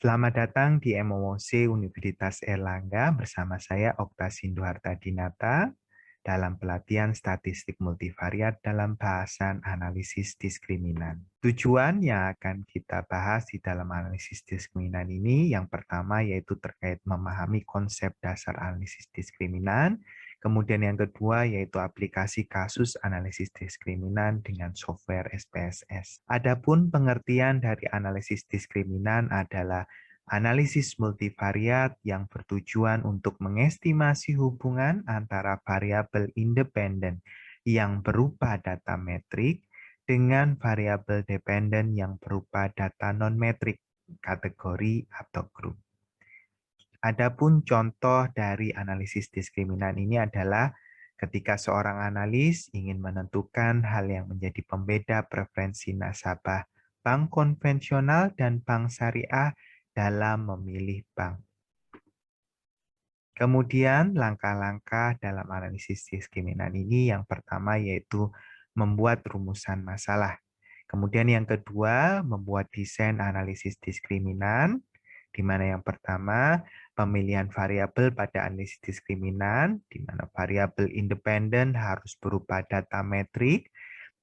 Selamat datang di MOOC Universitas Erlangga bersama saya Okta Sinduhartadinata dalam pelatihan statistik multivariat dalam bahasan analisis diskriminan. Tujuan yang akan kita bahas di dalam analisis diskriminan ini yang pertama yaitu terkait memahami konsep dasar analisis diskriminan, kemudian yang kedua yaitu aplikasi kasus analisis diskriminan dengan software SPSS. Adapun pengertian dari analisis diskriminan adalah analisis multivariat yang bertujuan untuk mengestimasi hubungan antara variabel independen yang berupa data metrik dengan variabel dependen yang berupa data non-metrik, kategori atau grup. Adapun contoh dari analisis diskriminan ini adalah ketika seorang analis ingin menentukan hal yang menjadi pembeda preferensi nasabah bank konvensional dan bank syariah dalam memilih bank. Kemudian langkah-langkah dalam analisis diskriminan ini yang pertama yaitu membuat rumusan masalah. Kemudian yang kedua membuat desain analisis diskriminan, di mana yang pertama pemilihan variabel pada analisis diskriminan, di mana variabel independen harus berupa data metrik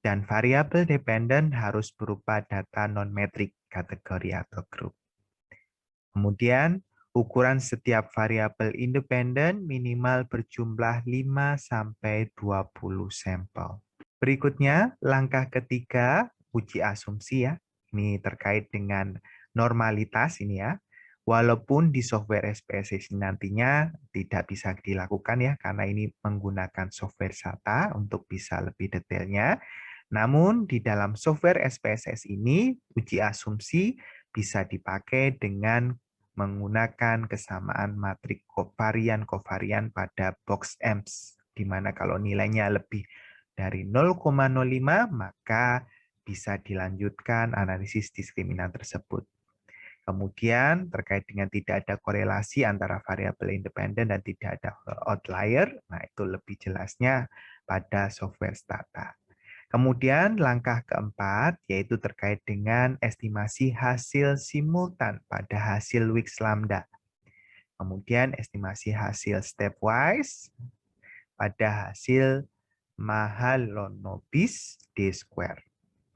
dan variabel dependen harus berupa data non-metrik, kategori atau grup. Kemudian ukuran setiap variabel independen minimal berjumlah 5-20 sampel. Berikutnya, langkah ketiga, uji asumsi ya. Ini terkait dengan normalitas ini ya. Walaupun di software SPSS nantinya tidak bisa dilakukan ya, karena ini menggunakan software SATA untuk bisa lebih detailnya. Namun di dalam software SPSS ini, uji asumsi bisa dipakai dengan menggunakan kesamaan matrik kovarian pada box EMS, di mana kalau nilainya lebih dari 0,05 maka bisa dilanjutkan analisis diskriminan tersebut. Kemudian terkait dengan tidak ada korelasi antara variabel independen dan tidak ada outlier, nah itu lebih jelasnya pada software Stata. Kemudian langkah keempat yaitu terkait dengan estimasi hasil simultan pada hasil Wix lambda. Kemudian estimasi hasil stepwise pada hasil Mahalanobis D square.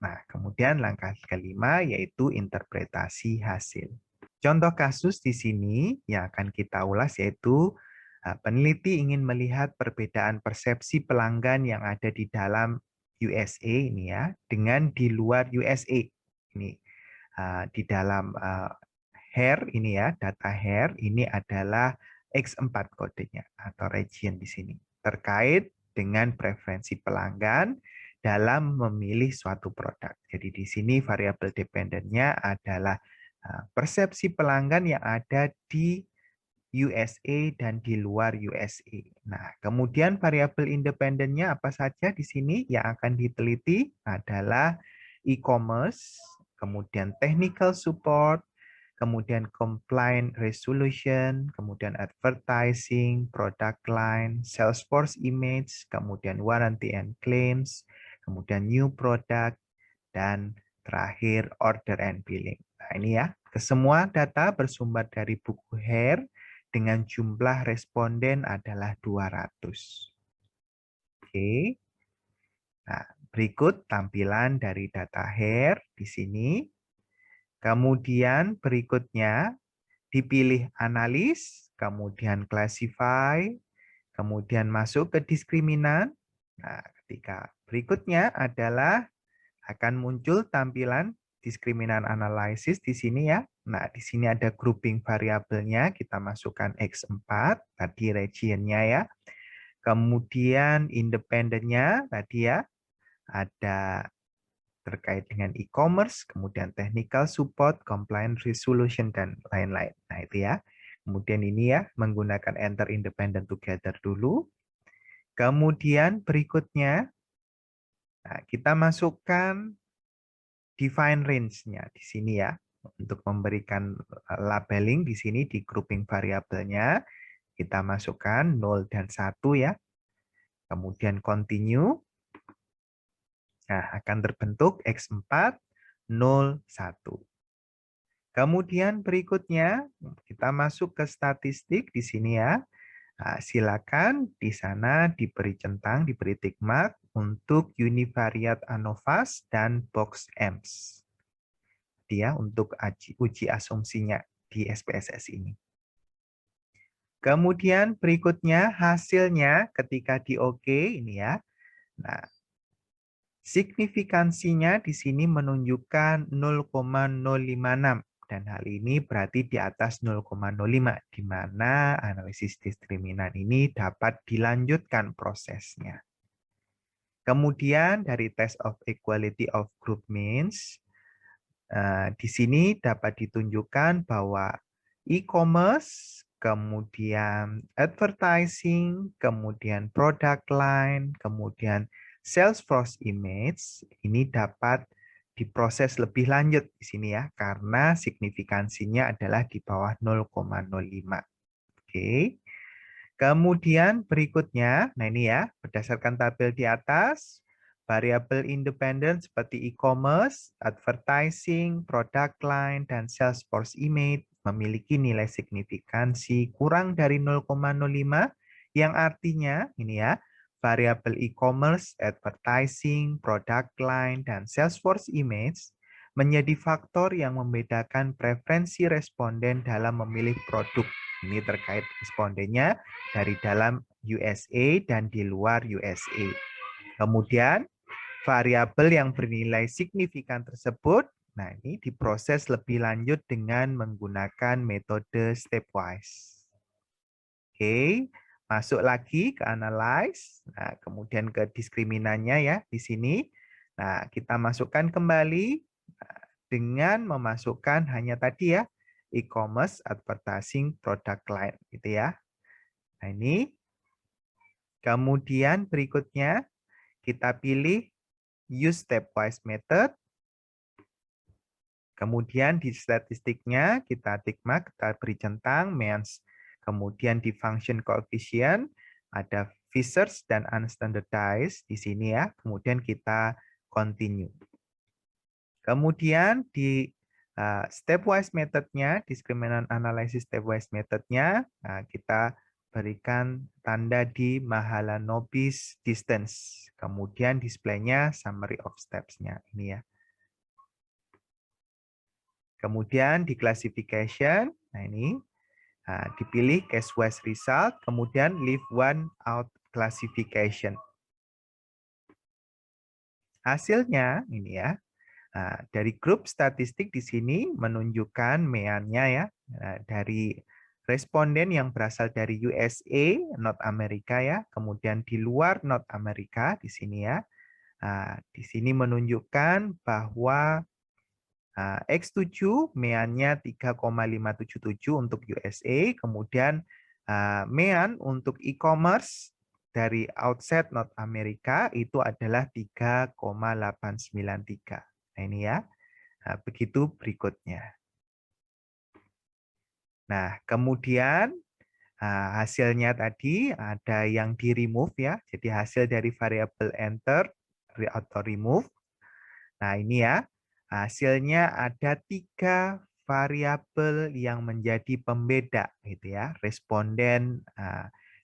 Nah, kemudian langkah kelima yaitu interpretasi hasil. Contoh kasus di sini yang akan kita ulas yaitu peneliti ingin melihat perbedaan persepsi pelanggan yang ada di dalam USA ini ya dengan di luar USA ini di dalam HAIR ini ya data HAIR ini adalah X4 kodenya atau region di sini terkait dengan preferensi pelanggan dalam memilih suatu produk. Jadi di sini variabel dependennya adalah persepsi pelanggan yang ada di USA dan di luar USA. Nah, kemudian variabel independennya apa saja di sini yang akan diteliti adalah e-commerce, kemudian technical support, kemudian compliant resolution, kemudian advertising, product line, Salesforce image, kemudian warranty and claims, kemudian new product, dan terakhir order and billing. Nah, ini ya, kesemua data bersumber dari buku HAIR dengan jumlah responden adalah 200. Oke. Nah, berikut tampilan dari data HAIR di sini. Kemudian berikutnya dipilih analis, kemudian classify, kemudian masuk ke diskriminan. Nah, ketika berikutnya adalah akan muncul tampilan diskriminan analysis di sini ya. Nah, di sini ada grouping variabelnya, kita masukkan X4, tadi regionnya ya. Kemudian independennya tadi ya, ada terkait dengan e-commerce, kemudian technical support, compliance resolution, dan lain-lain. Nah, itu ya. Kemudian ini ya, menggunakan enter independent together dulu. Kemudian berikutnya, nah, kita masukkan define range-nya di sini ya. Untuk memberikan labeling di sini di grouping variabelnya, kita masukkan 0 dan 1 ya. Kemudian continue. Nah, akan terbentuk X4, 0, 1. Kemudian berikutnya kita masuk ke statistik di sini ya. Nah, silakan di sana diberi centang, diberi tick mark untuk univariate ANOVAS dan box EMS. Dia untuk uji asumsinya di SPSS ini. Kemudian berikutnya hasilnya ketika di OK ini ya. Nah, signifikansinya di sini menunjukkan 0,056 dan hal ini berarti di atas 0,05 di mana analisis diskriminan ini dapat dilanjutkan prosesnya. Kemudian dari test of equality of group means di sini dapat ditunjukkan bahwa e-commerce, kemudian advertising, kemudian product line, kemudian Salesforce image ini dapat diproses lebih lanjut di sini ya karena signifikansinya adalah di bawah 0,05. Oke. Kemudian berikutnya, nah ini ya, berdasarkan tabel di atas, variabel independen seperti e-commerce, advertising, product line, dan Salesforce image memiliki nilai signifikansi kurang dari 0,05 yang artinya ini ya, variabel e-commerce, advertising, product line, dan Salesforce image menjadi faktor yang membedakan preferensi responden dalam memilih produk. Ini terkait respondennya dari dalam USA dan di luar USA. Kemudian variabel yang bernilai signifikan tersebut, nah ini diproses lebih lanjut dengan menggunakan metode stepwise. Oke, masuk lagi ke analyze, nah kemudian ke diskriminannya ya di sini. Nah, kita masukkan kembali dengan memasukkan hanya tadi ya, e-commerce, advertising, product line gitu ya. Nah, ini. Kemudian berikutnya kita pilih use stepwise method. Kemudian di statistiknya kita tick mark, kita beri centang means. Kemudian di function coefficient ada Fishers dan unstandardized di sini ya. Kemudian kita continue. Kemudian di stepwise methodnya, discriminant analysis stepwise methodnya, kita berikan tanda di Mahalanobis distance. Kemudian displaynya summary of steps-nya ini ya. Kemudian di classification, nah ini dipilih case wise result, kemudian leave one out classification. Hasilnya ini ya. Nah, dari grup statistik di sini menunjukkan meannya ya. Nah, dari responden yang berasal dari USA, North America ya, kemudian di luar North America di sini ya. Nah, di sini menunjukkan bahwa X7 meannya 3,577 untuk USA, kemudian mean untuk e-commerce dari outside North America itu adalah 3,893. Nah, ini ya. Nah, begitu berikutnya. Nah, kemudian hasilnya tadi ada yang di-remove ya. Jadi hasil dari variabel enter atau remove. Nah, ini ya. Hasilnya ada 3 variabel yang menjadi pembeda gitu ya. Responden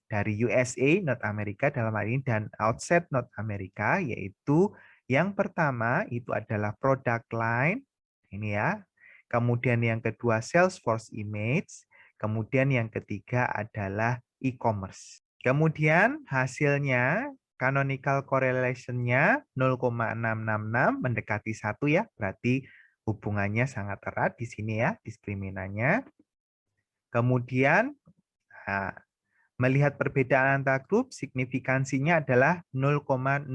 dari USA, North America dalam hal ini, dan outside North America, yaitu yang pertama itu adalah product line, ini ya. Kemudian yang kedua Salesforce image, kemudian yang ketiga adalah e-commerce. Kemudian hasilnya canonical correlation-nya 0,666 mendekati 1 ya, berarti hubungannya sangat erat di sini ya, diskriminannya. Kemudian melihat perbedaan antar grup, signifikansinya adalah 0,000.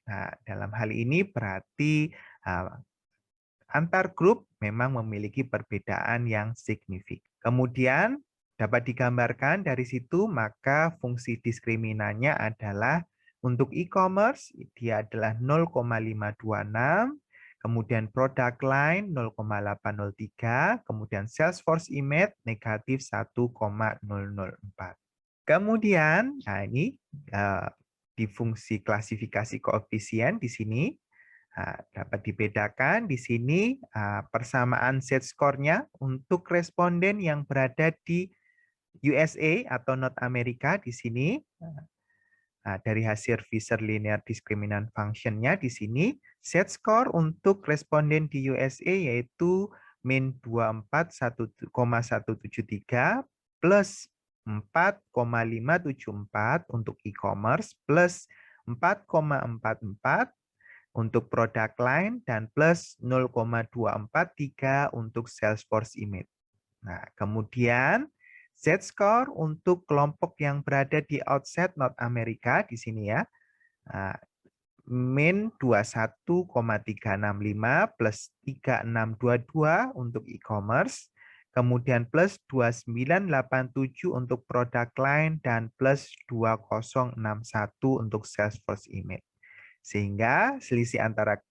Nah, dalam hal ini berarti antar grup memang memiliki perbedaan yang signifikan. Kemudian dapat digambarkan dari situ, maka fungsi diskriminannya adalah untuk e-commerce, dia adalah 0,526, kemudian product line 0,803, kemudian Salesforce image negatif 1,004. Kemudian, nah ini di fungsi klasifikasi koefisien di sini, Nah, dapat dibedakan di sini persamaan Z-score-nya untuk responden yang berada di USA atau North America di sini. Nah, dari hasil Fisher Linear Discriminant Function-nya di sini, Z-score untuk responden di USA yaitu min 24,173 plus 4,574 untuk e-commerce plus 4,44 untuk produk lain dan plus 0,243 untuk Salesforce Image. Nah, kemudian Z-score untuk kelompok yang berada di outside North America di sini ya. Nah, min 21,365 plus 3622 untuk e-commerce, kemudian plus 2987 untuk produk lain dan plus 2061 untuk Salesforce Image. Sehingga selisih antara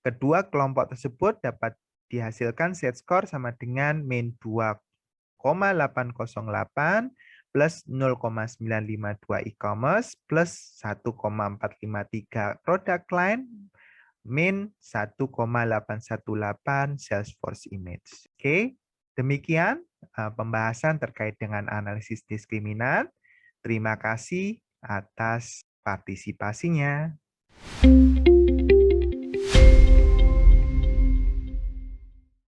kedua kelompok tersebut dapat dihasilkan Z-score sama dengan min 2,808 plus 0,952 e-commerce plus 1,453 produk lain min 1,818 Salesforce Image. Oke, demikian pembahasan terkait dengan analisis diskriminan. Terima kasih atas partisipasinya.